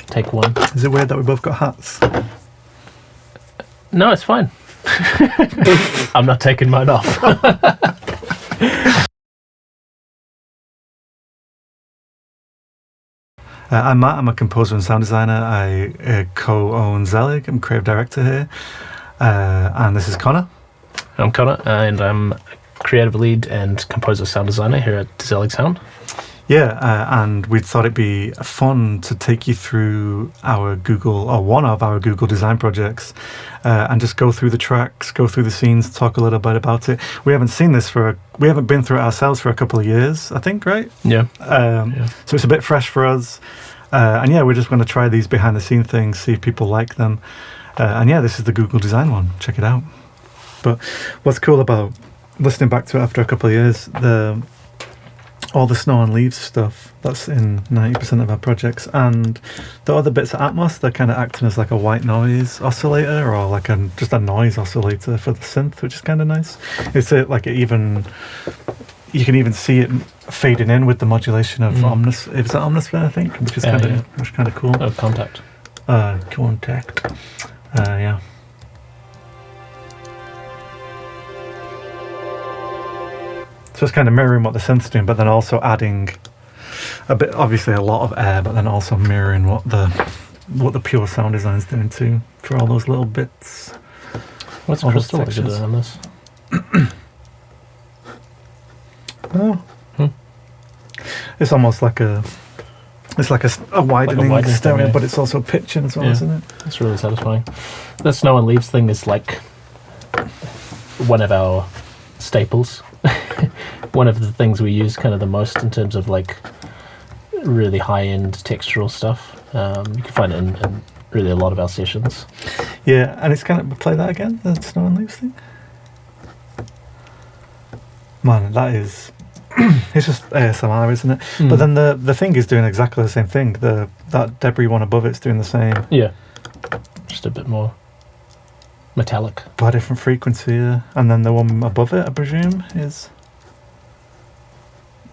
Take one. Is it weird that we both got hats? No, it's fine. I'm not taking mine off. I'm Matt. I'm a composer and sound designer. I co-own Zelig. I'm creative director here. And this is Connor. I'm Connor, and I'm creative lead and composer sound designer here at Zelig Sound. Yeah, and we thought it'd be fun to take you through our Google, or one of our Google design projects, and just go through the tracks, go through the scenes, talk a little bit about it. We haven't seen this we haven't been through it ourselves for a couple of years, I think, right? Yeah. So it's a bit fresh for us. And yeah, we're just going to try these behind the scene things, see if people like them. And yeah, this is the Google design one. Check it out. But what's cool about listening back to it after a couple of years, all the snow and leaves stuff, that's in 90% of our projects, and the other bits of Atmos, they're kind of acting as like a white noise oscillator, or like just a noise oscillator for the synth, which is kind of nice. You can even see it fading in with the modulation of Omnisphere, I think, which is kind of cool. Oh, Contact. Contact. Yeah. So it's kind of mirroring what the synth's doing, but then also adding obviously a lot of air, but then also mirroring what the pure sound design's doing too, for all those little bits. What's Crystal doing on this? Oh. It's almost like a widening stereo, but it's also pitching as well, isn't it? It's really satisfying. The snow and leaves thing is like one of our staples. One of the things we use kind of the most in terms of like really high-end textural stuff. You can find it in really a lot of our sessions. Yeah, and it's kind of, play that again, the snow and leaves thing. Man, that is, it's just ASMR, isn't it? But then the thing is doing exactly the same thing. That debris one above it's doing the same. Yeah, just a bit more metallic. By a different frequency, yeah. And then the one above it, I presume,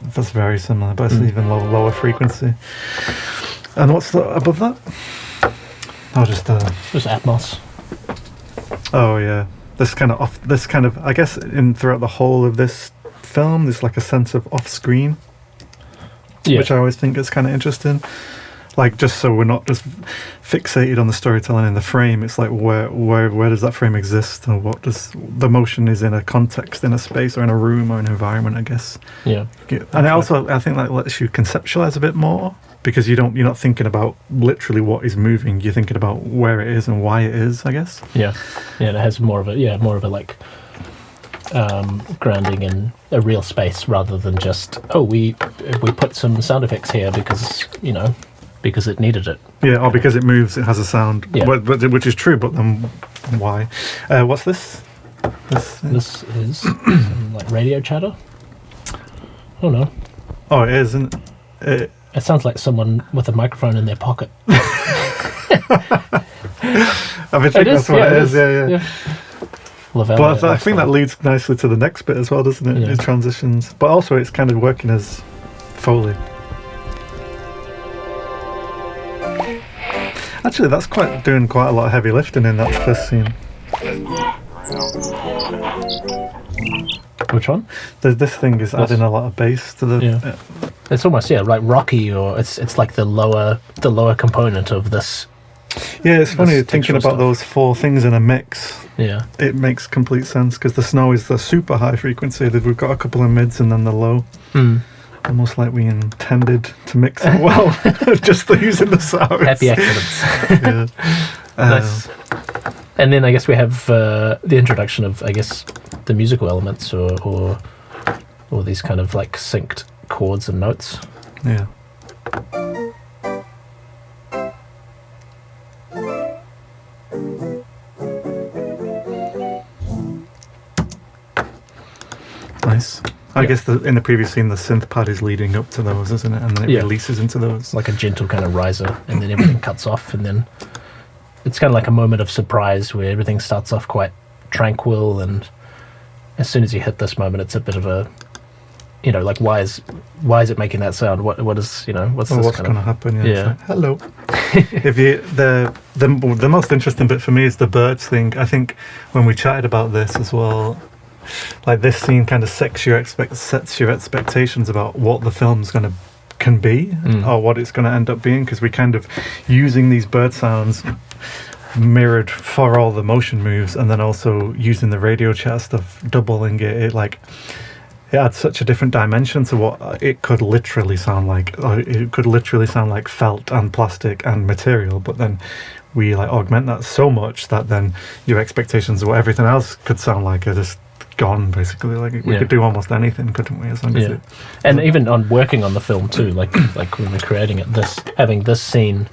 that's very similar, but it's even lower frequency. And what's above that? Oh, just Atmos. Oh yeah, this kind of I guess throughout the whole of this film, there's like a sense of off-screen, which I always think is kind of interesting. Like, just so we're not just fixated on the storytelling in the frame, it's like where does that frame exist, and what does the motion is in a context, in a space, or in a room, or an environment, I guess. Yeah. And I think that lets you conceptualize a bit more, because you're not thinking about literally what is moving, you're thinking about where it is and why it is, I guess. Yeah. Yeah, it has more of a like grounding in a real space, rather than just we put some sound effects here because it needed it. Yeah, or because it moves, it has a sound, which is true, but then why? What's this? This is some, like, radio chatter. Oh no. Oh, it is, isn't it? It sounds like someone with a microphone in their pocket. I think that's what it is, yeah. But I think that leads nicely to the next bit as well, doesn't it? Yeah. It transitions. But also it's kind of working as Foley. Actually, that's doing quite a lot of heavy lifting in that first scene. Which one? This thing is adding a lot of bass to the. Yeah. It's almost like rocky, or it's like the lower component of this. Yeah, it's funny thinking about those four things in a mix. Yeah, it makes complete sense, because the snow is the super high frequency. We've got a couple of mids and then the low. Almost like we intended to mix it well, just using the sounds. Happy accidents. Nice. And then I guess we have the introduction of, I guess, the musical elements, or these kind of like synced chords and notes. Yeah. Nice. I guess in the previous scene, the synth pad is leading up to those, isn't it? And then it releases into those. Like a gentle kind of riser, and then everything cuts off, and then it's kind of like a moment of surprise where everything starts off quite tranquil, and as soon as you hit this moment, it's a bit of a you know, like why is it making that sound? What is, you know, what's going to happen? Yeah. Like, hello. If you the most interesting bit for me is the birds thing. I think when we chatted about this as well, like this scene kind of sets your expectations about what the film's can be or what it's going to end up being, because we kind of using these bird sounds mirrored for all the motion moves, and then also using the radio chat stuff, doubling it like it adds such a different dimension to what it could literally sound like. It could literally sound like felt and plastic and material, but then we like augment that so much that then your expectations of what everything else could sound like are just gone, basically. Like we could do almost anything, couldn't we? As long as it, and even on working on the film too, like when we're creating it, having this scene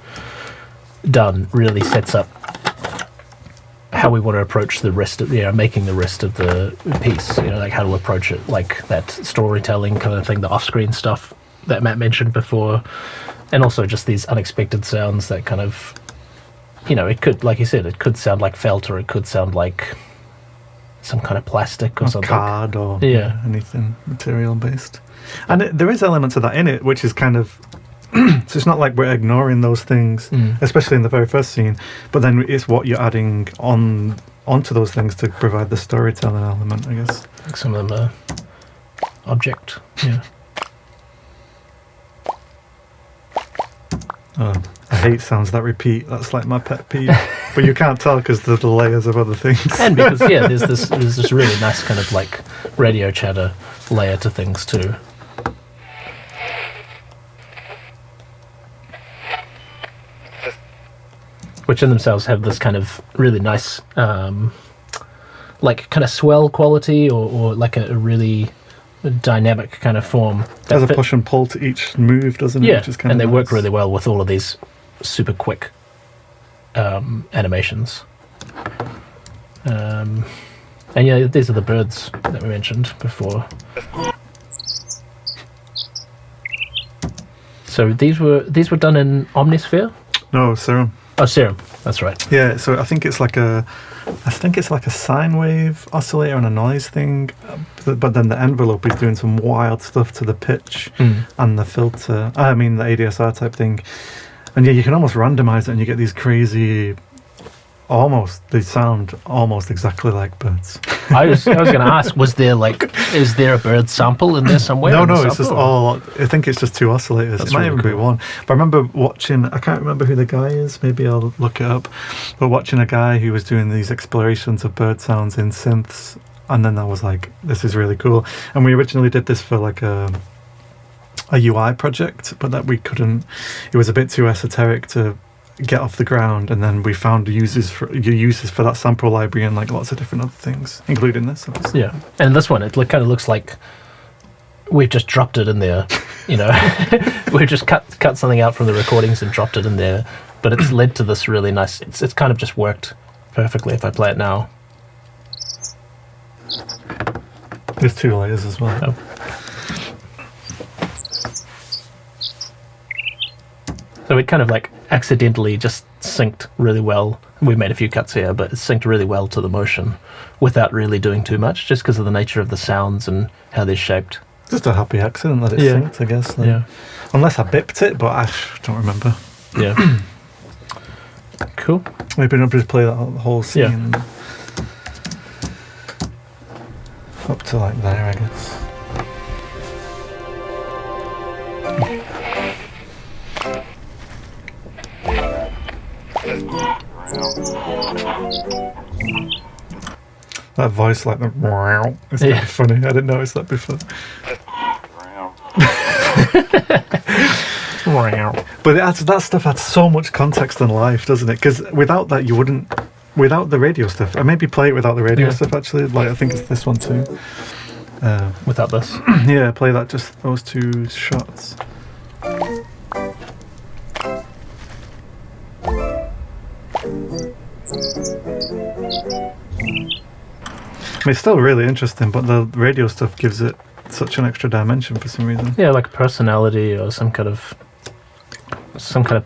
done really sets up how we want to approach the rest of, making the rest of the piece, like how to approach it, like that storytelling kind of thing, the off-screen stuff that Matt mentioned before, and also just these unexpected sounds that kind of, it could, like you said, it could sound like felt, or it could sound like some kind of plastic or something. Card or anything material based. And there is elements of that in it, which is kind of so it's not like we're ignoring those things, especially in the very first scene, but then it's what you're adding onto those things to provide the storytelling element, I guess. Like some of them are object, I hate sounds that repeat. That's like my pet peeve. But you can't tell because there's the layers of other things. And because there's this really nice kind of like radio chatter layer to things too. Which in themselves have this kind of really nice, like kind of swell quality, or like a really dynamic kind of form. There's a push and pull to each move, doesn't it? Yeah, Which is kind and of they nice. work really well with all of these super quick animations. And these are the birds that we mentioned before. So these were done in Omnisphere? No, Serum. Oh, Serum. That's right. Yeah, so I think it's like a sine wave oscillator and a noise thing, but then the envelope is doing some wild stuff to the pitch and the filter. The ADSR type thing, and you can almost randomize it, and you get these crazy. They sound almost exactly like birds. I was going to ask, is there a bird sample in there somewhere? No, it's just all. I think it's just two oscillators. It might even be one. But I remember watching. I can't remember who the guy is. Maybe I'll look it up. But watching a guy who was doing these explorations of bird sounds in synths, and then I was like, "This is really cool." And we originally did this for like a UI project, but that we couldn't. It was a bit too esoteric to get off the ground, and then we found uses for that sample library and like lots of different other things, including this, obviously. Yeah, and this one, it kind of looks like we've just dropped it in there. We've just cut something out from the recordings and dropped it in there, but it's led to this really nice. It's kind of just worked perfectly. If I play it now, there's two layers as well. Oh. So it kind of like accidentally just synced really well. We've made a few cuts here, but it synced really well to the motion without really doing too much, just because of the nature of the sounds and how they're shaped. Just a happy accident that it synced, I guess. Yeah. Unless I bipped it, but I don't remember. Yeah. Cool. Maybe I'll just play that whole scene. Yeah. Up to like there, I guess. That voice, like the wow, it's kind of funny. I didn't notice that before. But that stuff adds so much context and life, doesn't it? Because without that, you wouldn't. Without the radio stuff, I maybe play it without the radio stuff. Actually, like I think it's this one too. Without this, yeah, play that. Just those two shots. It's still really interesting, but the radio stuff gives it such an extra dimension for some reason. Yeah, like personality or some kind of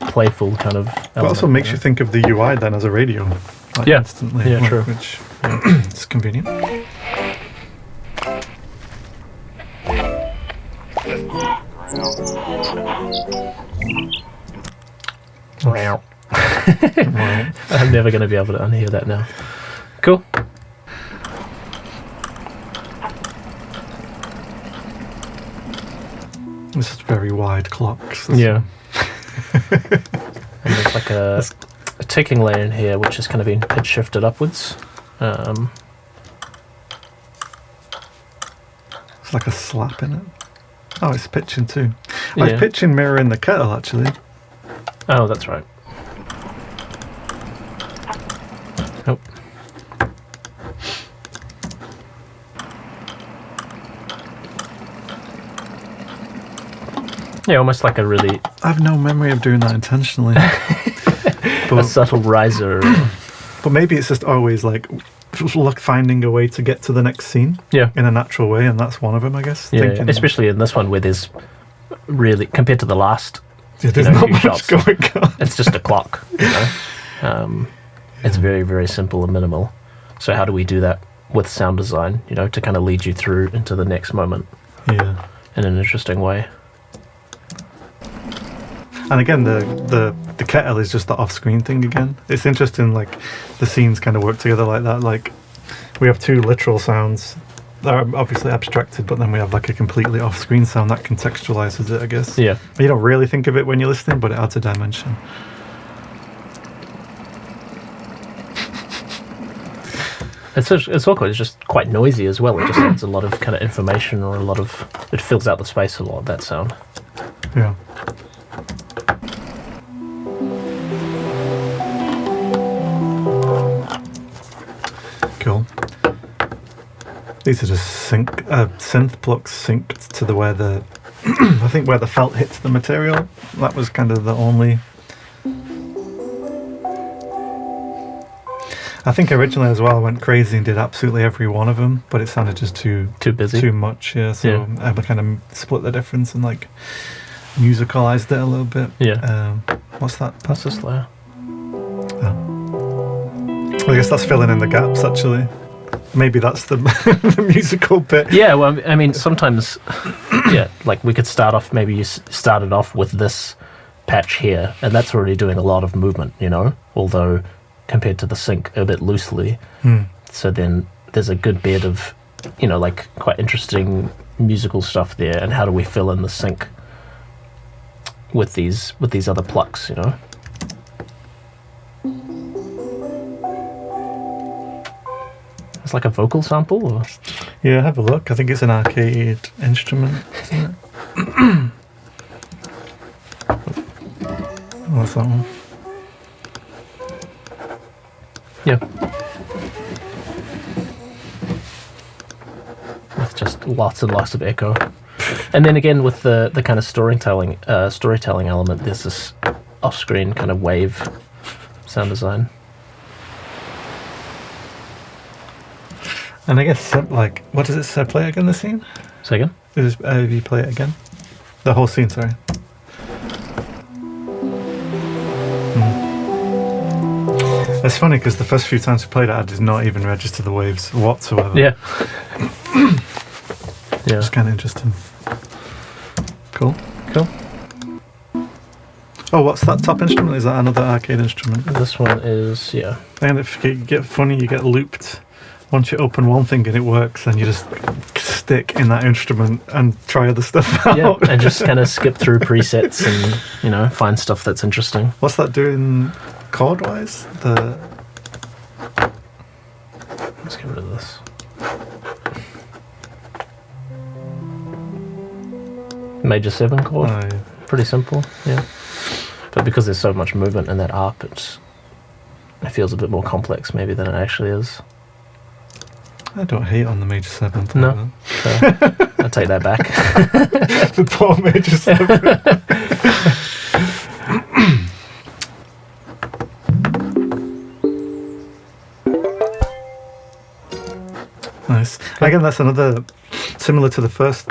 playful kind of element. It also makes you think of the UI then as a radio. Like instantly. Yeah, true. Which it's convenient. Right. I'm never going to be able to unhear that now. Cool. This is very wide clocks. Yeah. And there's like a ticking layer in here, which is kind of being pitch shifted upwards. It's like a slap in it. Oh, it's pitching too. Yeah. Oh, it's pitching mirroring the kettle, actually. Oh, that's right. Oh. Yeah, almost like a really... I have no memory of doing that intentionally. a subtle riser. But maybe it's just always like finding a way to get to the next scene Yeah. in a natural way, and that's one of them, I guess. Yeah, Thinking, especially in this one where there's really, compared to the last, there's you know, not few much shots, going on. it's just a clock, you know. It's very, very simple and minimal. So how do we do that with sound design, you know, to kind of lead you through into the next moment Yeah. in an interesting way? And again, the kettle is just the off-screen thing again. It's interesting, like, the scenes kind of work together like that. Like, we have two literal sounds that are obviously abstracted, but then we have, like, a completely off-screen sound that contextualizes it, I guess. Yeah. You don't really think of it when you're listening, but it adds a dimension. It's awkward. It's just quite noisy as well. It just adds a lot of kind of information, or it fills out the space a lot, that sound. Yeah. Cool. These are just synth plucks synced to the where the I think where the felt hits the material. That was kind of the only. I think originally as well I went crazy and did absolutely every one of them, but it sounded just too busy, too much. Yeah, so I kind of split the difference and like musicalized it a little bit. Yeah. What's that? What's this layer? Well, I guess that's filling in the gaps, actually. Maybe that's the, the musical bit. Yeah, well, I mean, sometimes, yeah, like we could start off, maybe you started off with this patch here, and that's already doing a lot of movement, you know, although compared to the sync a bit loosely. So then there's a good bit of, you know, like quite interesting musical stuff there, and how do we fill in the sync with these other plucks, you know? It's like a vocal sample, or? Yeah, have a look. I think it's an arcade instrument, isn't it? What's that one? Yeah. With just lots and lots of echo. And then again with the kind of storytelling element, there's this off-screen kind of wave sound design. And I guess, like, what does it say? Play it again, the scene? Say again? If you play it again? The whole scene, sorry. It's funny because the first few times we played it, I did not even register the waves whatsoever. Yeah. Yeah. It's kind of interesting. Cool. Cool. Oh, what's that top instrument? Is that another arcade instrument? This one is, yeah. And if you get funny, you get looped. Once you open one thing and it works, then you just stick in that instrument and try other stuff out. Yeah, and just kind of skip through presets and, you know, find stuff that's interesting. What's that doing chord-wise? Let's get rid of this. Major 7 chord. Oh, yeah. Pretty simple, yeah. But because there's so much movement in that arp, it feels a bit more complex maybe than it actually is. I don't hate on the major 7. No. So, I'll take that back. The poor major 7. Nice. Again, that's another, similar to the first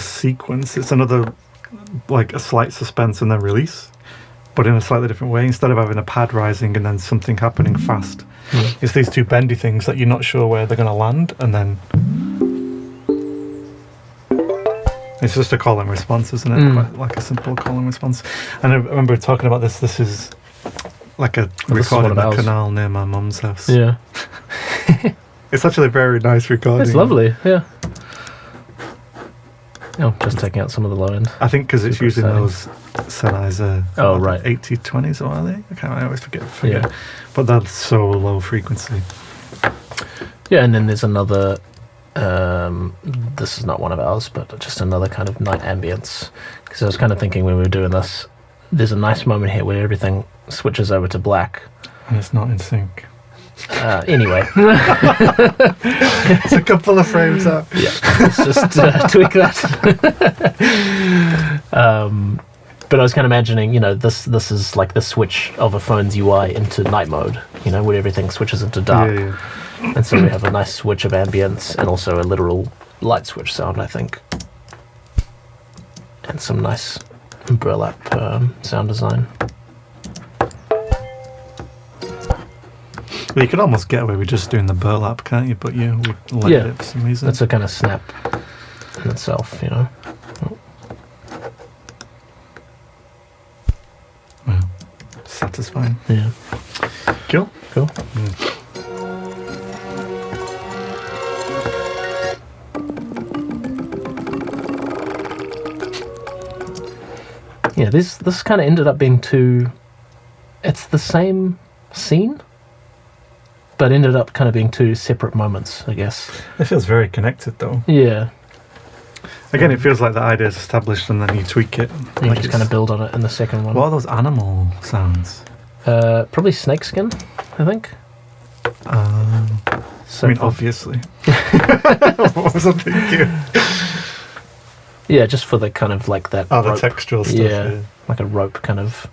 sequence, it's another, like a slight suspense and then release, but in a slightly different way. Instead of having a pad rising and then something happening fast, it's these two bendy things that you're not sure where they're going to land, and then it's just a call and response, isn't it? Quite like a simple call and response. And I remember talking about this is like a Well, this is one recording of the ours. canal near my mum's house. Yeah. It's actually a very nice recording. It's lovely, yeah. Oh, just taking out some of the low end. I think because it's Super using exciting. those Sennheiser. Oh, right. 8020s, or are they? I always forget. Yeah. But that's so low frequency. Yeah, and then there's another. This is not one of ours, but just another kind of night ambience. Because I was kind of thinking when we were doing this, there's a nice moment here where everything switches over to black. And it's not in sync. Anyway. It's a couple of frames up. Yeah, let's just tweak that. But I was kind of imagining, this is like the switch of a phone's UI into night mode, where everything switches into dark. Yeah. And so we have a nice switch of ambience and also a literal light switch sound, I think. And some nice burlap sound design. Well, you could almost get away with just doing the burlap, can't you? But we let Yeah. it for some reason. That's a kind of snap in itself, Well, satisfying. Yeah. Cool. Cool. Yeah, this kind of ended up being it's the same scene, but ended up kind of being two separate moments, I guess. It feels very connected, though. Yeah. Again, it feels like the idea is established and then you tweak it. You Like just kind of build on it in the second one. What are those animal sounds? Probably snakeskin, I think. So I mean, obviously. What was I thinking? yeah, just for the kind of like that. Oh, the rope. textural stuff. Yeah, like a rope kind of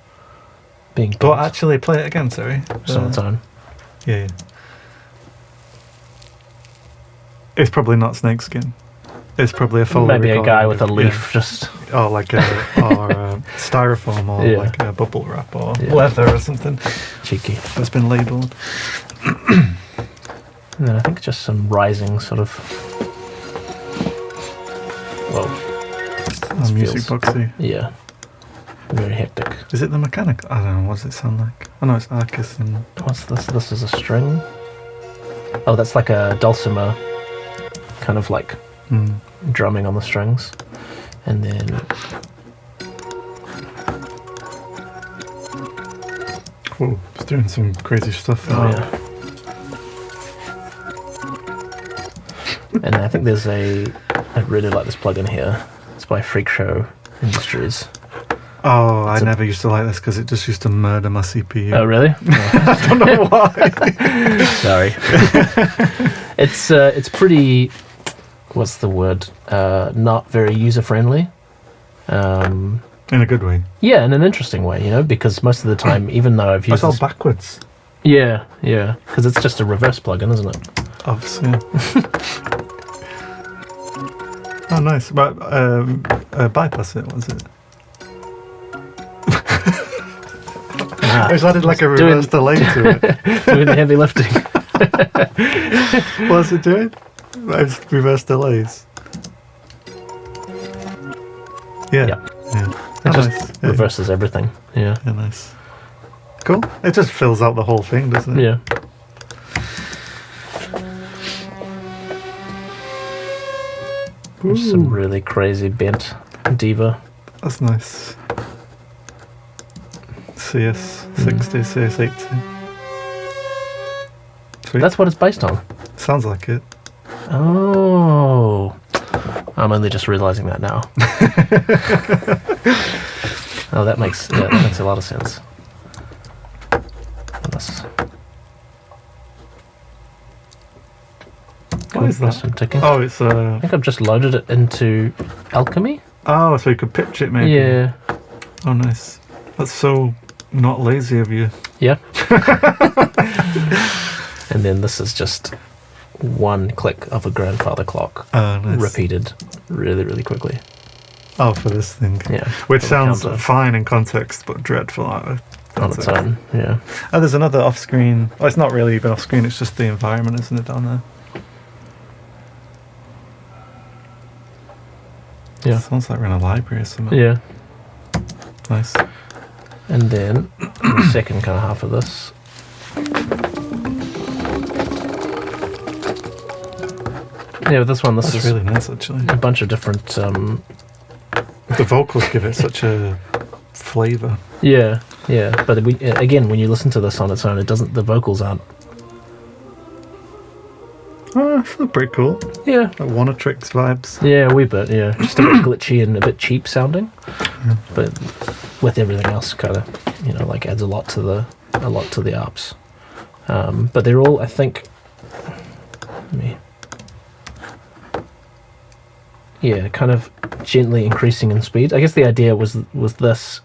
being. But built actually, play it again, sorry. just on its own. Yeah. It's probably not snakeskin. It's probably a Foley Maybe a guy recording with a of- leaf, just Or like styrofoam or Yeah. like a bubble wrap or Yeah. leather or something cheeky. that's been labelled. And then I think just some rising sort of. Whoa. Music feels- boxy. Yeah. Very hectic. Is it the mechanical? I don't know. What does it sound like? I know it's Arcus and What's this? This is a string. Oh, that's like a dulcimer, kind of like drumming on the strings, and then whoa, it's doing some crazy stuff. yeah. And I think there's I really like this plugin here. It's by Freak Show Industries. Oh, I never used to like this because it just used to murder my CPU. Oh, really? I don't know why. Sorry. It's pretty. What's the word? Not very user friendly. In a good way. Yeah, in an interesting way, because most of the time, even though I've used It's all this, backwards. yeah, because it's just a reverse plugin, isn't it? Obviously. Oh, nice. But bypass it, was it? Ah, It's added like a reverse delay to it. doing the heavy lifting. What's it doing? It's reverse delays. Yeah. Yep. Yeah. It Oh, just nice. Yeah. reverses everything. Yeah. Yeah, nice. Cool. It just fills out the whole thing, doesn't it? Yeah. There's some really crazy bent diva. That's nice. CS60, CS80. Sweet. That's what it's based on. Sounds like it. Oh. I'm only just realizing that now. Oh, that makes a lot of sense. What is that? Some ticking. Oh, it's I think I've just loaded it into Alchemy. Oh, so you could pitch it maybe. Yeah. Oh, nice. That's so not lazy of you. Yeah. And then this is just one click of a grandfather clock Oh, nice. repeated really, really quickly. Oh, for this thing. Yeah. Which For the sounds counter. fine in context, but dreadful out of On its context. own. Yeah. Oh, there's another off-screen. Oh, it's not really even off-screen. It's just the environment, isn't it, down there? Yeah. Sounds like we're in a library or something. Yeah. Nice. And then the second kind of half of this. Yeah, with this one, this is really nice, actually. a bunch of different... The vocals give it such a flavour. Yeah, but again, when you listen to this on its own, the vocals aren't... Oh, that's still pretty cool. Yeah. Like One-Tricks vibes. Yeah, a wee bit, yeah. Just a bit glitchy and a bit cheap sounding. Yeah. But with everything else, kind of, like adds a lot to the arps. But they're all, I think... Yeah, kind of gently increasing in speed. I guess the idea was this,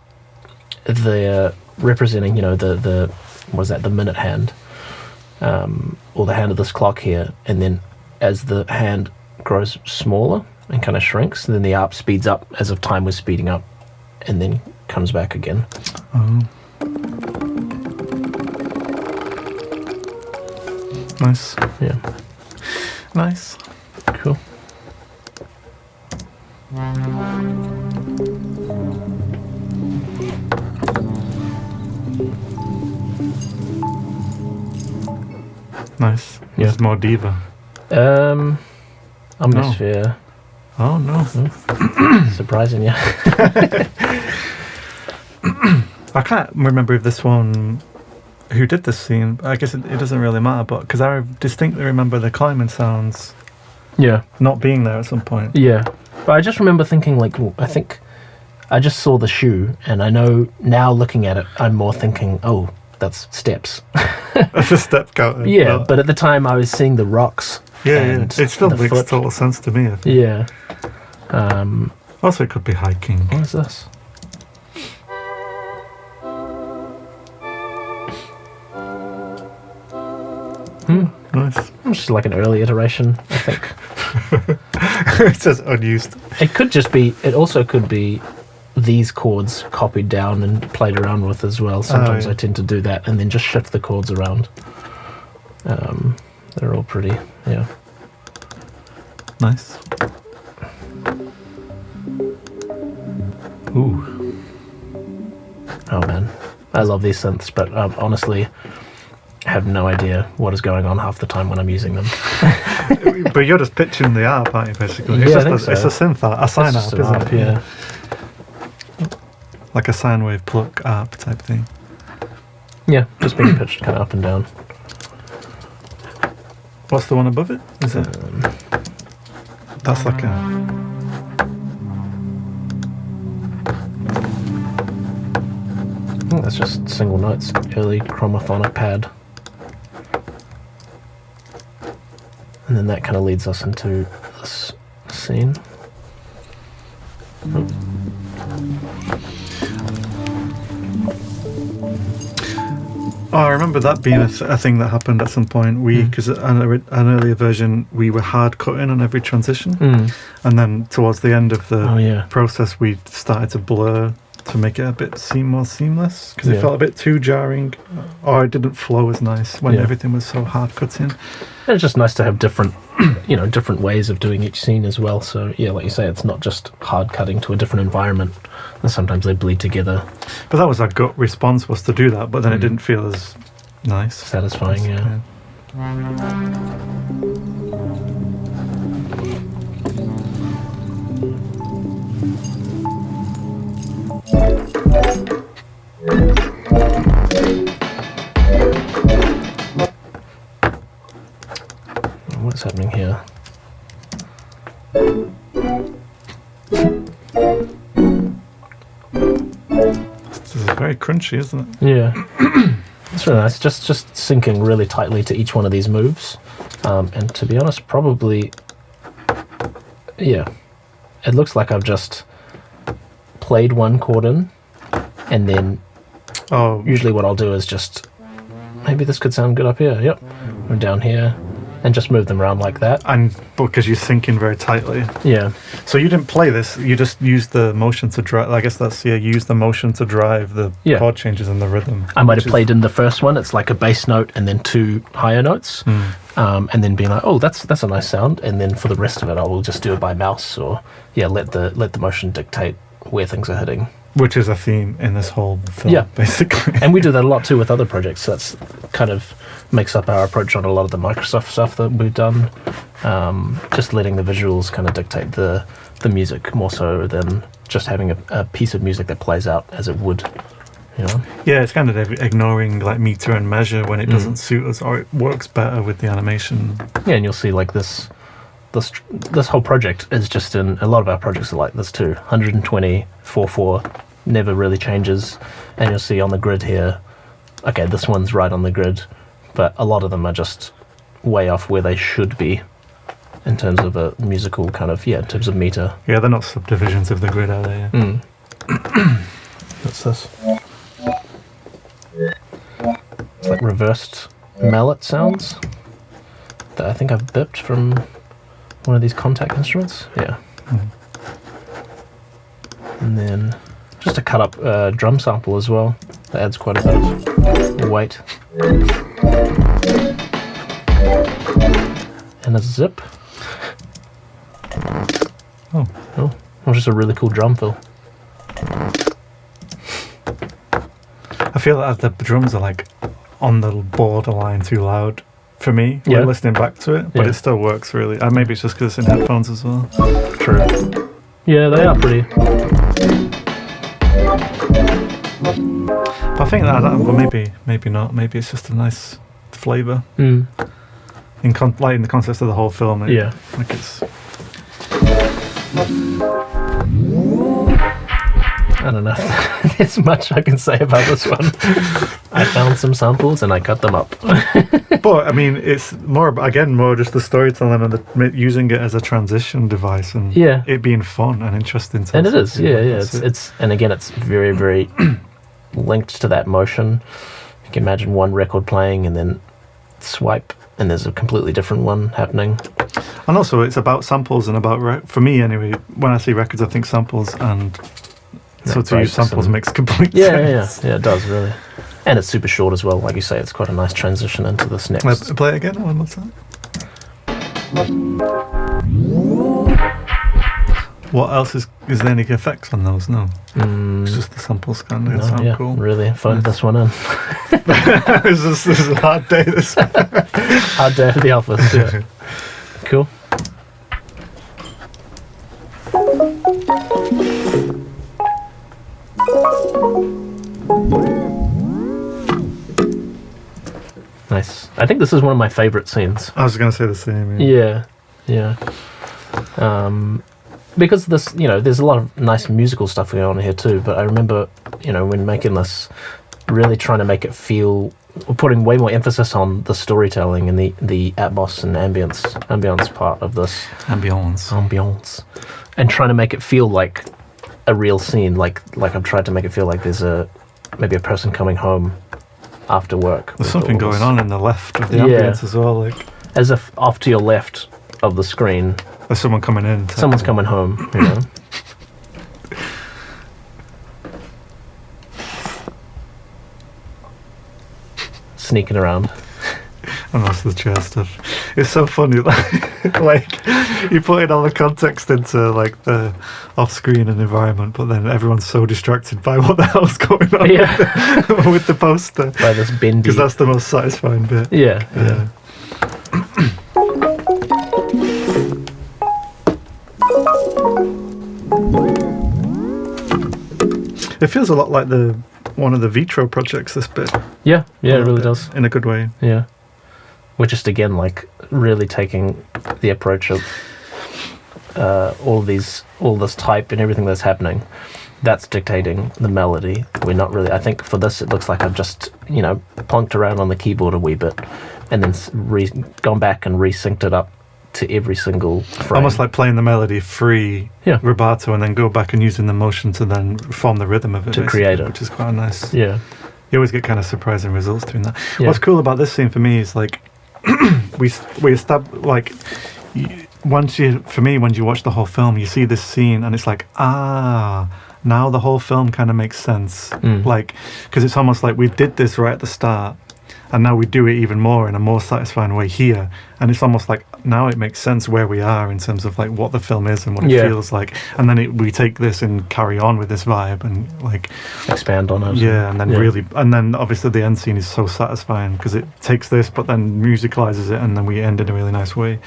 the representing, the minute hand, or the hand of this clock here, and then as the hand grows smaller and kind of shrinks, then the arp speeds up as if time was speeding up, and then comes back again. Oh. Nice. Yeah. Nice. Cool. Nice. Yeah. This is more diva. Omnisphere. Oh no. Surprising, yeah. I can't remember if this one, who did this scene. I guess it doesn't really matter, but because I distinctly remember the climbing sounds Yeah. not being there at some point. Yeah. But I just remember thinking, I think I just saw the shoe, and I know now looking at it, I'm more thinking, oh, that's steps. That's a step counter. Yeah, but at the time I was seeing the rocks. Yeah, and it still the makes foot. total sense to me. Yeah. Also, it could be hiking. What is this? Nice. It's just like an early iteration, I think. It says unused. It also could be these chords copied down and played around with as well. Sometimes yeah. I tend to do that and then just shift the chords around. They're all pretty, yeah. Nice. Ooh. Oh man, I love these synths, but honestly, I have no idea what is going on half the time when I'm using them. But you're just pitching the arp, aren't you, basically? Yeah, It's so. It's a synth arp, a sine It's arp, just an isn't arp, it? yeah. Like a sine wave pluck arp type thing. Yeah, just being pitched kind of up and down. What's the one above it? Is it? That's like a... I think that's just single notes, early chromophonic pad. And then that kind of leads us into this scene. Oh, I remember that being a thing that happened at some point. Because an earlier version, we were hard cutting on every transition. And then towards the end of the process, we started to blur to make it a bit more seamless. Because it felt a bit too jarring. Or it didn't flow as nice when everything was so hard cutting. It's just nice to have different, different ways of doing each scene as well. So, yeah, like you say, it's not just hard cutting to a different environment. And sometimes they bleed together. But that was our gut response, was to do that. But then it didn't feel as nice. Satisfying, yeah. What's happening here? This is very crunchy, isn't it? Yeah. It's really nice. Just syncing really tightly to each one of these moves. And to be honest, probably... Yeah. It looks like I've just played one chord in, and then usually what I'll do is just... Maybe this could sound good up here. Yep. Or down here. And just move them around like that. And because you're syncing very tightly. Yeah. So you didn't play this, you just used the motion to drive, I guess that's, use the motion to drive the chord changes and the rhythm. I might have played in the first one, it's like a bass note and then two higher notes. And then being like, oh, that's a nice sound. And then for the rest of it, I will just do it by mouse or, let the motion dictate where things are hitting. Which is a theme in this whole film, basically. And we do that a lot too with other projects. That's kind of makes up our approach on a lot of the Microsoft stuff that we've done. Just letting the visuals kind of dictate the music more so than just having a piece of music that plays out as it would. You know? Yeah, it's kind of ignoring like meter and measure when it doesn't suit us, or it works better with the animation. Yeah, and you'll see like this whole project is just in a lot of our projects are like this too. 120 4/4 never really changes, and you'll see on the grid here. Okay, this one's right on the grid, but a lot of them are just way off where they should be in terms of a musical kind of in terms of meter. Yeah, they're not subdivisions of the grid, are they? What's this? It's like reversed mallet sounds that I think I've bipped from one of these contact instruments. Yeah. And then just a cut up drum sample as well. That adds quite a bit of weight. And a zip. Oh, just a really cool drum fill. I feel like the drums are like on the borderline too loud for me when listening back to it, but it still works really. And maybe it's just because it's in headphones as well. True. Yeah, they are pretty. But I think well, maybe not. Maybe it's just a nice flavour. In the context of the whole film. Like it's. I don't know if there's much I can say about this one. I found some samples and I cut them up. But I mean, it's more just the storytelling and using it as a transition device and it being fun and interesting. And it is, It's and again, it's very, very linked to that motion. You can imagine one record playing and then swipe, and there's a completely different one happening. And also, it's about samples and about for me anyway. When I see records, I think samples and. So to use samples makes complete sense. Yeah, it does really, and it's super short as well. Like you say, it's quite a nice transition into this next. Play it again one more time. What else is there any effects on those? No, it's just the samples kind of sound cool. Really phoned this one in. This is a hard day. Hard day at the office. Yeah. Cool. Nice. I think this is one of my favourite scenes. I was going to say the same. Yeah. Because this, there's a lot of nice musical stuff going on here too. But I remember, when making this, really trying to make it feel, putting way more emphasis on the storytelling and the atmos and ambience part of this. Ambience. And trying to make it feel like a real scene, like I've tried to make it feel like there's maybe a person coming home after work. There's something going on in the left of the ambience as well, like as if off to your left of the screen there's someone coming in. Someone's coming home, Sneaking around. And that's the chair stuff. It's so funny, like you put in all the context into like the off-screen and environment, but then everyone's so distracted by what the hell's going on with the poster. By this bendy. Because that's the most satisfying bit. Yeah. It feels a lot like one of the Vitro projects, this bit. Yeah, it really does. In a good way. Yeah. We're just, again, like, really taking the approach of all this type and everything that's happening. That's dictating the melody. We're not really... I think for this, it looks like I've just, plonked around on the keyboard a wee bit and then gone back and resynced it up to every single frame. Almost like playing the melody free rubato and then go back and using the motion to then form the rhythm of it. To create it. Which is quite nice. Yeah. You always get kind of surprising results doing that. Yeah. What's cool about this scene for me is like... we establish like when you watch the whole film, you see this scene and it's like now the whole film kind of makes sense, like because it's almost like we did this right at the start and now we do it even more in a more satisfying way here, and it's almost like now it makes sense where we are in terms of like what the film is and what it feels like, and then we take this and carry on with this vibe and like expand on it. And then really, and then obviously the end scene is so satisfying because it takes this but then musicalizes it, and then we end in a really nice way.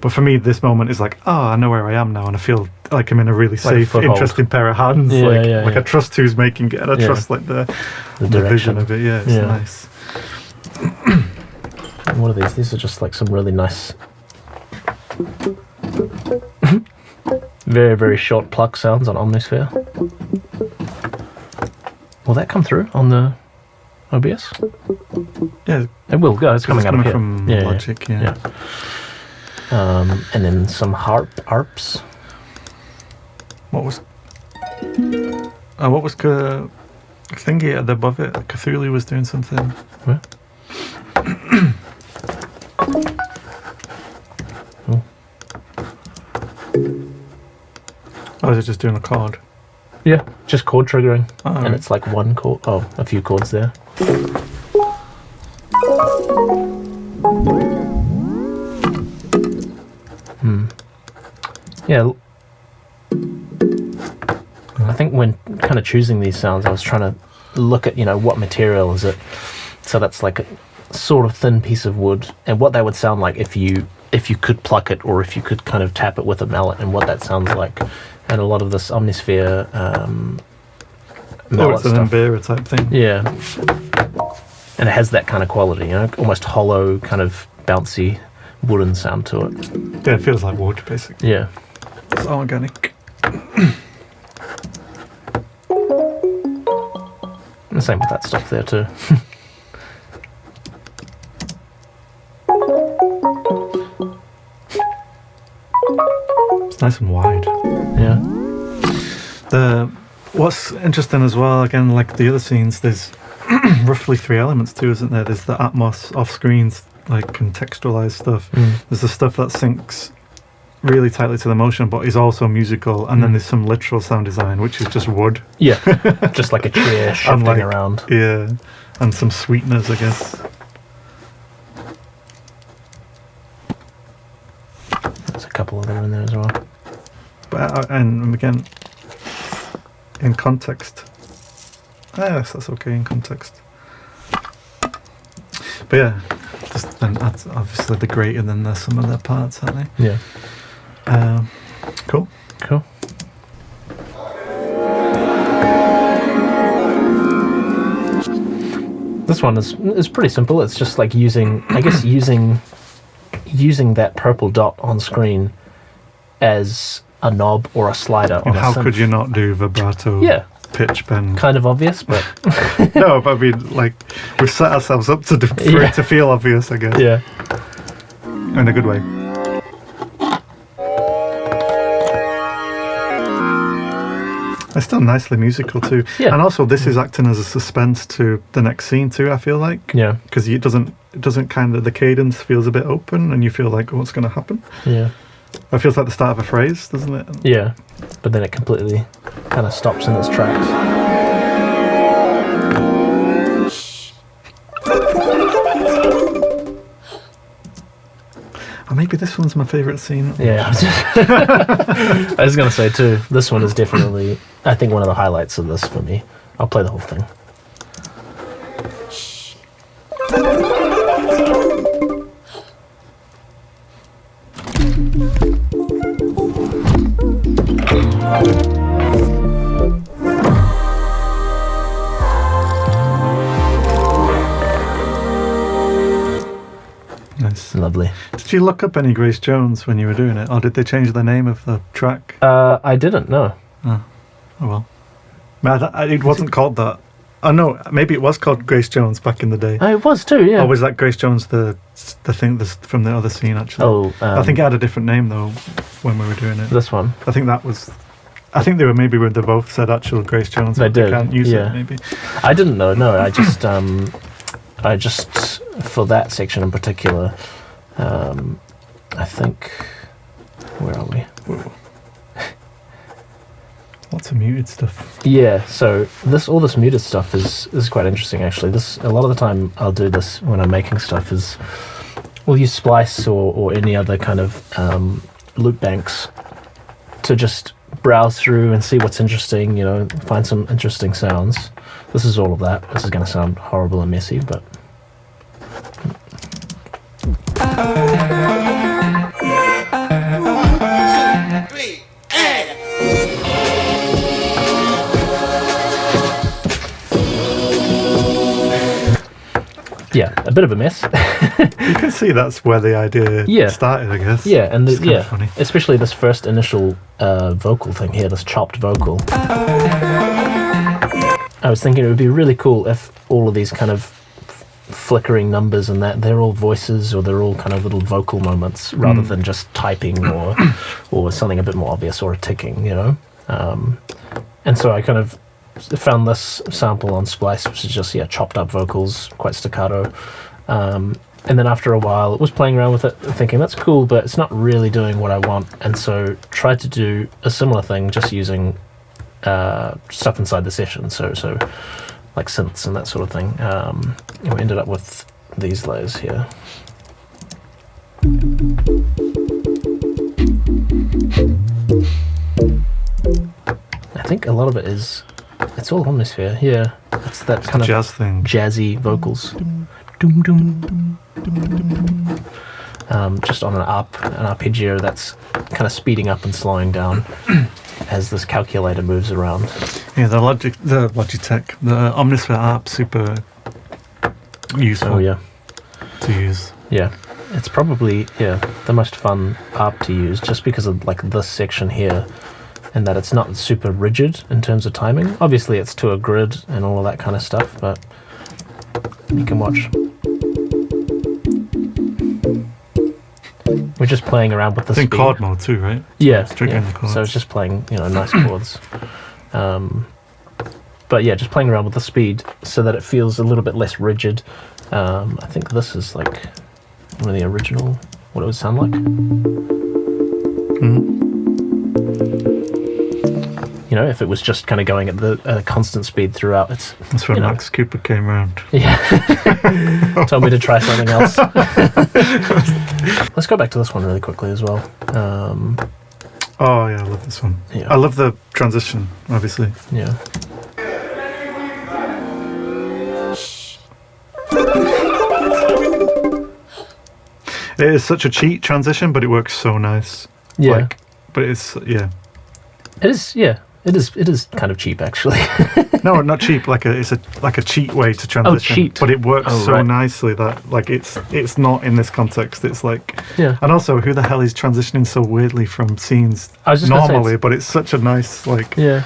But for me, this moment is like, I know where I am now, and I feel like I'm in a really safe, interesting pair of hands. I trust who's making it, and I trust like the vision of it. It's nice. What are these? These are just like some really nice, very, very short pluck sounds on Omnisphere. Will that come through on the OBS? Yeah, it will go. It's coming out of here. From Logic. Yeah. And then some harps. What was thingy above it? Cthulhu was doing something. Where? Oh, is it just doing a chord? Yeah, just chord triggering. Oh, and it's like one chord. Oh, a few chords there. Yeah. I think when kind of choosing these sounds, I was trying to look at, what material is it. So that's like a sort of thin piece of wood, and what that would sound like if you could pluck it, or if you could kind of tap it with a mallet, and what that sounds like. And a lot of this Omnisphere mallet it's an stuff. Embera type thing. Yeah. And it has that kind of quality, almost hollow, kind of bouncy wooden sound to it. Yeah, it feels like wood, basically. Yeah. It's organic. And the same with that stuff there too. It's nice and wide. Yeah. What's interesting as well, again, like the other scenes, there's roughly 3 elements too, isn't there? There's the Atmos off-screens, like contextualized stuff. There's the stuff that syncs really tightly to the motion, but is also musical, and then there's some literal sound design, which is just wood. Yeah, just like a chair shifting around. Yeah, and some sweeteners, I guess. There's a couple of them in there as well. But and again, in context. Yes, that's okay in context. But yeah, just then that's obviously the greater than the some other parts, aren't they? Yeah. Cool. This one is pretty simple. It's just like using that purple dot on screen as a knob or a slider on a synth. How could you not do vibrato? Yeah. Pitch bend. Kind of obvious, but no, but I mean, like, we've set ourselves up for it to feel obvious, I guess. Yeah. In a good way. It's still nicely musical too. Yeah. And also this is acting as a suspense to the next scene too, I feel like. Yeah. Because it doesn't kind of, the cadence feels a bit open and you feel like, what's going to happen? Yeah. It feels like the start of a phrase, doesn't it? Yeah. But then it completely kind of stops in its tracks. Or maybe this one's my favourite scene. Yeah. I was going to say too, this one is definitely, I think, one of the highlights of this for me. I'll play the whole thing. Nice. Lovely. Did you look up any Grace Jones when you were doing it, or did they change the name of the track? I didn't know. Oh well. It wasn't called that. Oh no, maybe it was called Grace Jones back in the day. Oh, it was too, yeah. Or was that Grace Jones the thing from the other scene, actually? Oh, I think it had a different name, though, when we were doing it. This one? I think they were maybe when they both said actual Grace Jones. They did, they can't use yeah. it, maybe. I didn't know, no. I just, for that section in particular, I think, where are we? lots of muted stuff. Yeah, so all this muted stuff is quite interesting actually. A lot of the time I'll do this when I'm making stuff is we'll use Splice or any other kind of loop banks to just browse through and see what's interesting, find some interesting sounds. This is all of that. This is going to sound horrible and messy, but yeah, a bit of a mess. You can see that's where the idea started, I guess. Yeah, and funny. Especially this first initial vocal thing here, this chopped vocal. I was thinking it would be really cool if all of these kind of flickering numbers and that they're all voices or they're all kind of little vocal moments rather than just typing or something a bit more obvious or a ticking, And so I kind of found this sample on Splice, which is just chopped up vocals, quite staccato. And then after a while, it was playing around with it, thinking that's cool, but it's not really doing what I want. And so tried to do a similar thing, just using stuff inside the session, so like synths and that sort of thing. And we ended up with these layers here. I think a lot of it it's all Omnisphere, yeah. It's that kind of jazz thing, jazzy vocals. Doom, doom, doom, doom, doom. Just on an arpeggio that's kind of speeding up and slowing down as this calculator moves around. Yeah, the Logitech, the Omnisphere app, super useful. Oh yeah, to use. Yeah, it's probably the most fun app to use, just because of like this section here, and that it's not super rigid in terms of timing. Obviously, it's to a grid and all of that kind of stuff, but you can watch. We're just playing around with the speed. It's in chord mode too, right? Yeah, the chords. So it's just playing, nice chords. But yeah, just playing around with the speed so that it feels a little bit less rigid. I think this is like one of the original, what it would sound like. Mm-hmm. If it was just kind of going at the constant speed throughout, that's when Max Cooper came around. Yeah, told me to try something else. Let's go back to this one really quickly as well. Oh yeah, I love this one. Yeah. I love the transition, obviously. Yeah. It is such a cheap transition, but it works so nice. Yeah. But it's It is. Yeah. It is kind of cheap, actually. No, not cheap. It's a cheat way to transition. Oh, cheat. But it works right. nicely that it's not in this context. It's like yeah. And also, who the hell is transitioning so weirdly from scenes normally? But it's such a nice yeah.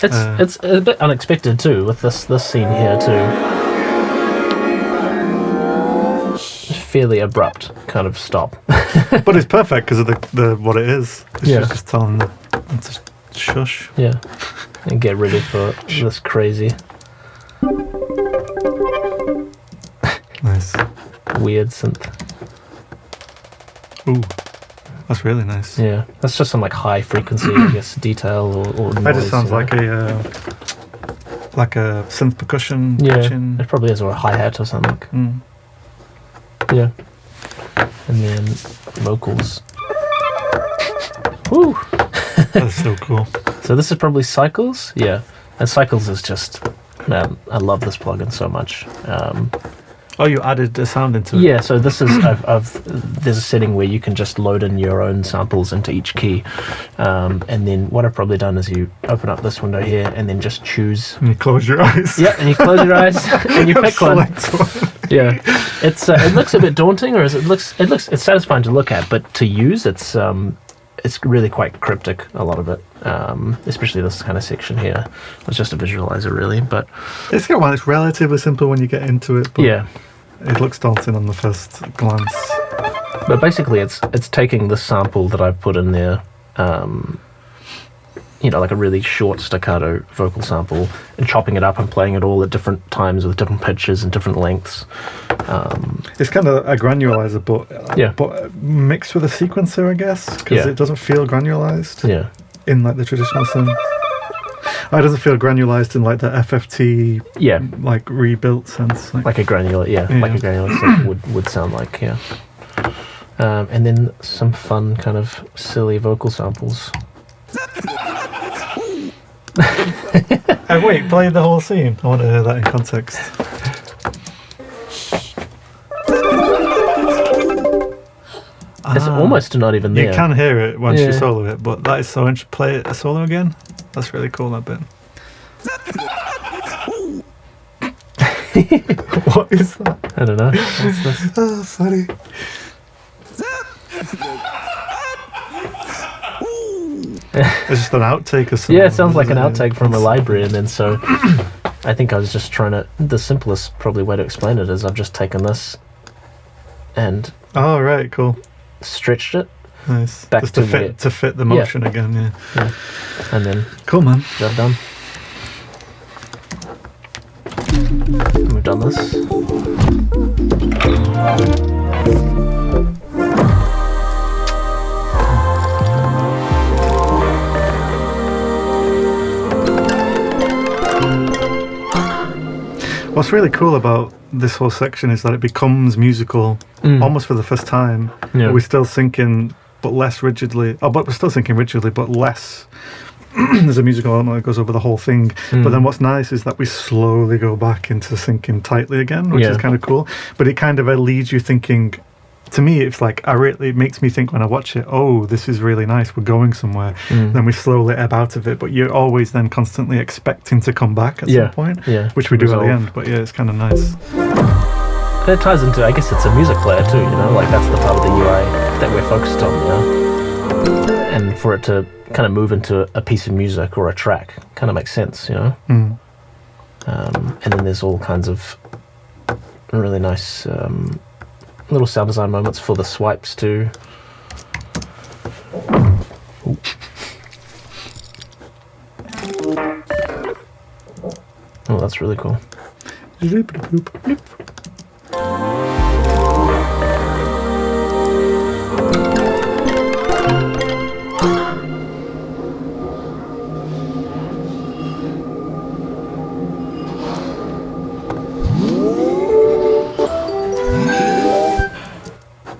It's a bit unexpected too with this scene here too. Fairly abrupt kind of stop. But it's perfect because of the what it is. It's just telling them to shush. Yeah. And get ready for this crazy. Nice. Weird synth. Ooh. That's really nice. Yeah. That's just some high frequency, I guess, detail or noise. It just sounds like a synth percussion. Yeah. Pitching. It probably is, or a hi-hat or something. Mm. Yeah. And then vocals. Woo! That's so cool. So this is probably Cycles? Yeah. And Cycles is just, man, I love this plugin so much. You added a sound into it? Yeah, so this is, there's a setting where you can just load in your own samples into each key. And then what I've probably done is you open up this window here and then just choose. And you close your eyes. Yeah, and you close your eyes and you pick one. Yeah. It looks a bit daunting, or it's satisfying to look at, but to use, it's really quite cryptic, a lot of it, especially this kind of section here. It's just a visualizer, really, but it's relatively simple when you get into it, but yeah, it looks daunting on the first glance. But basically it's taking the sample that I've put in there, like a really short staccato vocal sample, and chopping it up and playing it all at different times with different pitches and different lengths. It's kind of a granularizer, but mixed with a sequencer, I guess, because it doesn't feel granularized. Yeah. In the traditional synth. It doesn't feel granularized in like the FFT, Yeah, like rebuilt sense. like a granular, like a granular stuff would sound like, yeah. And then some fun kind of silly vocal samples. Wait, play the whole scene. I want to hear that in context. It's almost not even there. You can hear it once you solo it, but that is so interesting. Play it a solo again. That's really cool, that bit. What is that? I don't know. What's this? Oh, funny. It's just an outtake or something. Yeah, it sounds like an outtake from a library, and then so I think I was just trying to. The simplest probably way to explain it is I've just taken this and Oh, right, cool. stretched it Nice. back Just to to fit the motion again, yeah. and then Cool, man. job done. And we've done this. What's really cool about this whole section is that it becomes musical almost for the first time. Yeah. But we're still syncing, but less rigidly. Oh, but we're still syncing rigidly, but less. There's a musical element that goes over the whole thing. But then what's nice is that we slowly go back into syncing tightly again, which is kind of cool. But it kind of leaves you thinking. To me, it's like it makes me think when I watch it, oh, this is really nice, we're going somewhere. Then we slowly ebb out of it, but you're always then constantly expecting to come back at some point, which we do at the end. But yeah, it's kind of nice. And it ties into, I guess it's a music player too, like that's the part of the UI that we're focused on, and for it to kind of move into a piece of music or a track kind of makes sense, and then there's all kinds of really nice little sound design moments for the swipes too. Ooh. Oh, that's really cool.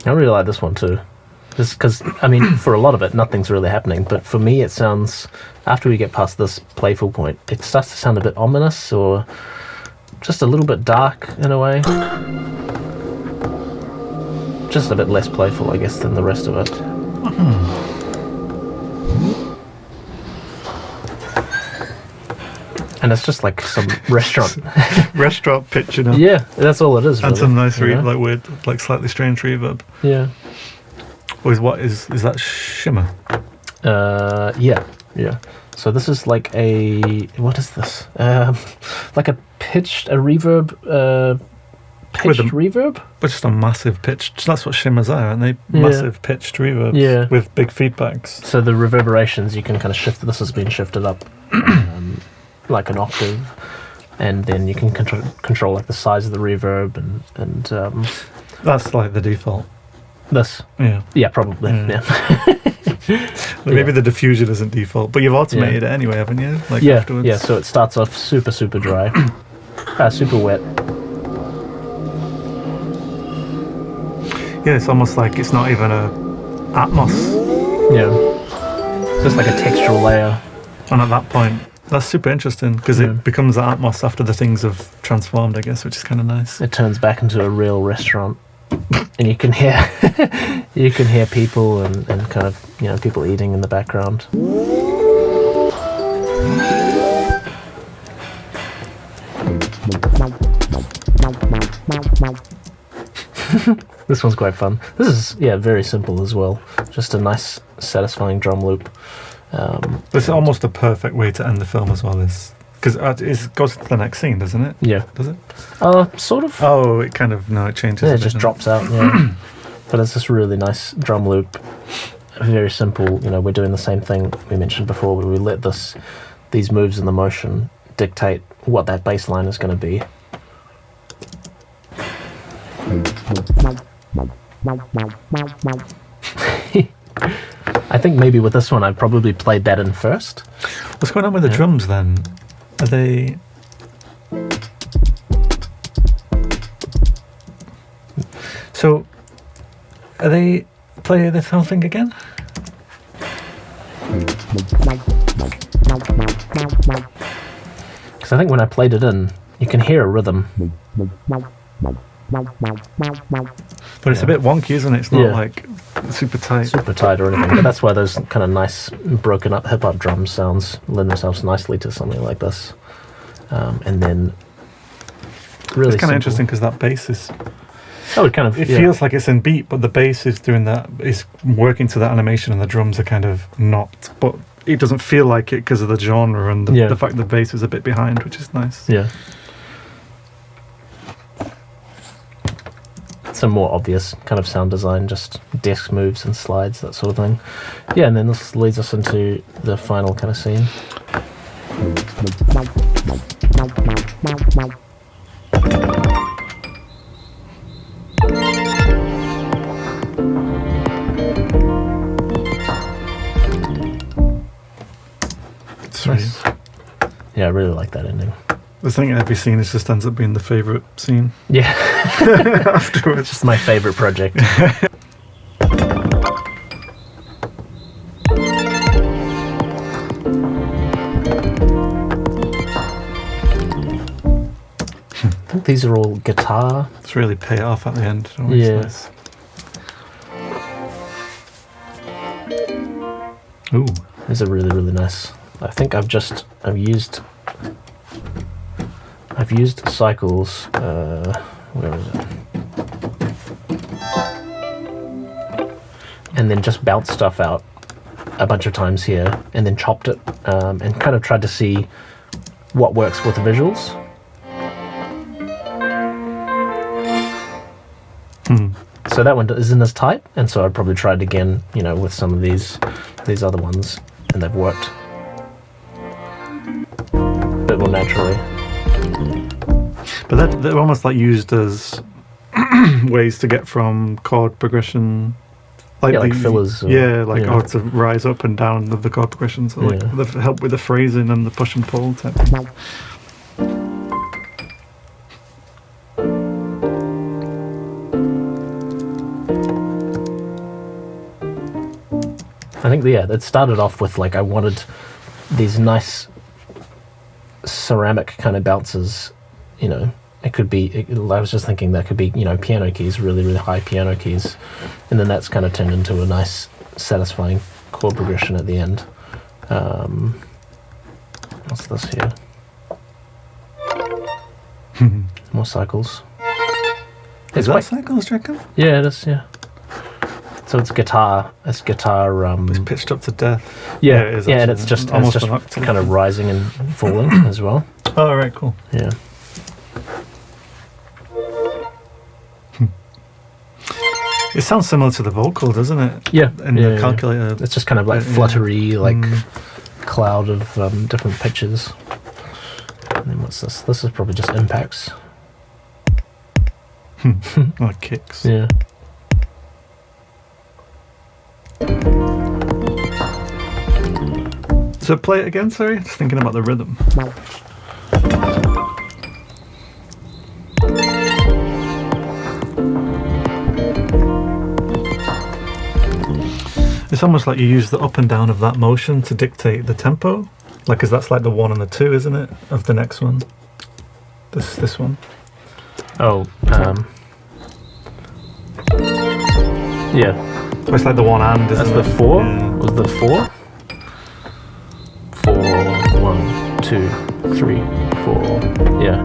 I really like this one too. Just because, for a lot of it, nothing's really happening. But for me, it sounds, after we get past this playful point, it starts to sound a bit ominous or just a little bit dark in a way. Just a bit less playful, I guess, than the rest of it. And it's just like some restaurant pitch, Yeah, that's all it is. And really, some nice like weird, like slightly strange reverb. Yeah. What is that shimmer? Yeah. So this is like what is this? Like a reverb, pitched reverb? But just a massive pitched. That's what shimmers are, aren't they? Massive pitched reverbs with big feedbacks. So the reverberations you can kind of shift. This has been shifted up like an octave, and then you can control like the size of the reverb and that's like the default. This, yeah, probably, Maybe the diffusion isn't default, but you've automated it anyway, haven't you? Like afterwards. Yeah. So it starts off super dry, super wet. Yeah, it's almost like it's not even a Atmos. Yeah, it's just like a textural layer. And at that point, that's super interesting because it becomes the Atmos after the things have transformed, I guess, which is kind of nice. It turns back into a real restaurant, and you can hear people and kind of people eating in the background. This one's quite fun. This is very simple as well. Just a nice, satisfying drum loop. It's almost a perfect way to end the film as well, because it goes to the next scene, doesn't it? Yeah. Does it? Sort of. Oh, it kind of it changes. Yeah, it just drops out. Yeah. But it's this really nice drum loop. Very simple. We're doing the same thing we mentioned before, where we let these moves in the motion dictate what that bass line is going to be. I think maybe with this one I probably played that in first. What's going on with the drums then? Are they... So, are they play this whole thing again? Because I think when I played it in, you can hear a rhythm. But it's a bit wonky, isn't it? It's not like super tight. Super tight or anything. But that's why those kind of nice broken up hip hop drum sounds lend themselves nicely to something like this. And then really it's kind of interesting because that bass is... Oh, it feels like it's in beat, but the bass is doing that, is working to that animation, and the drums are kind of not. But it doesn't feel like it because of the genre and the fact the bass is a bit behind, which is nice. Yeah. Some more obvious kind of sound design, just desk moves and slides, that sort of thing. Yeah, and then this leads us into the final kind of scene. Nice. Yeah, I really like that ending. The thing every scene is just ends up being the favourite scene. Yeah. Afterwards. It's just my favourite project. I think these are all guitar. It's really pay off at the end. Yes. Nice. Ooh. These are really, really nice. I think I've used cycles. Where is it? And then just bounced stuff out a bunch of times here, and then chopped it, and kind of tried to see what works with the visuals. So that one isn't as tight, and so I probably tried again, with some of these other ones, and they've worked a bit more naturally. But they're almost like used as ways to get from chord progression, like fillers. Or to rise up and down of the chord progression. So they've helped with the phrasing and the push and pull type thing. I think it started off with I wanted these nice ceramic kind of bounces. It could be. I was just thinking that could be piano keys, really really high piano keys, and then that's kind of turned into a nice, satisfying chord progression at the end. What's this here? More cycles. Is that cycles, do you reckon? Yeah, it is. Yeah. So it's guitar. It's guitar. It's pitched up to death. Yeah, it is. Yeah, and it's just kind of rising and falling as well. Oh, right, cool. Yeah. It sounds similar to the vocal, doesn't it? Yeah. In the calculator. It's just kind of fluttery, cloud of different pitches. And then what's this? This is probably just impacts. Like kicks. Yeah. So play it again, sorry? Just thinking about the rhythm. It's almost like you use the up and down of that motion to dictate the tempo. Because that's like the 1 and the 2, isn't it? Of the next one. This one. Oh, yeah. So it's like the 1 and, isn't it? That's the 4? Yeah. Was the 4? 4, 1, 2, 3, 4. Yeah.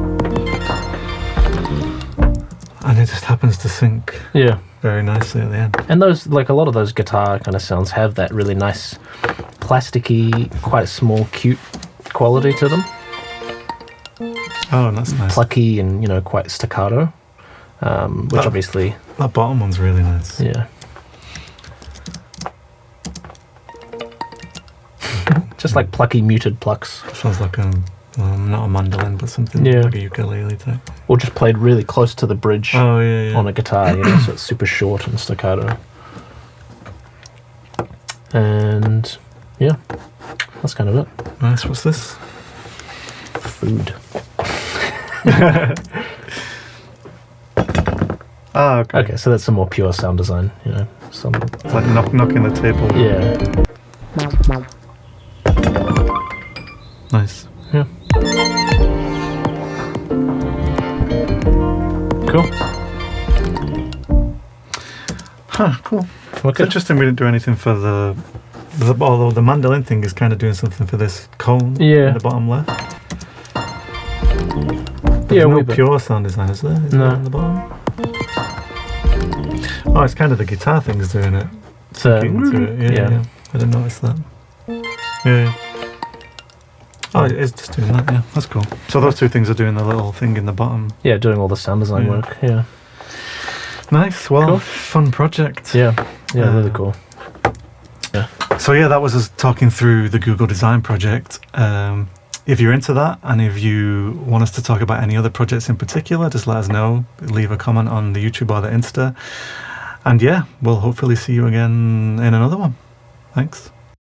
And it just happens to sync. Yeah. Very nicely at the end. And those, a lot of those guitar kind of sounds have that really nice, plasticky, quite small, cute quality to them. Oh, that's nice. Plucky and, quite staccato. Which obviously... That bottom one's really nice. Yeah. Just like plucky, muted plucks. Sounds like not a mandolin, but something like a ukulele type. Or just played really close to the bridge on a guitar, so it's super short and staccato. And yeah, that's kind of it. Nice. What's this? Food. Ah, okay. Okay, so that's some more pure sound design, some It's like knocking the table. yeah. Nice. Yeah. Cool. Huh, cool. It's Okay. interesting we didn't do anything for although the mandolin thing is kind of doing something for this cone in the bottom left. There's no pure sound design, is there? Is there on the bottom? Oh, it's kind of the guitar thing's doing it. Into it. Yeah. I didn't notice that. Yeah. Oh, it is just doing that, yeah. That's cool. So those two things are doing the little thing in the bottom. Yeah, doing all the sound design work, yeah. Nice, well, cool. Fun project. Yeah, really cool. Yeah. So yeah, that was us talking through the Google Design project. If you're into that, and if you want us to talk about any other projects in particular, just let us know. Leave a comment on the YouTube or the Insta. And yeah, we'll hopefully see you again in another one. Thanks.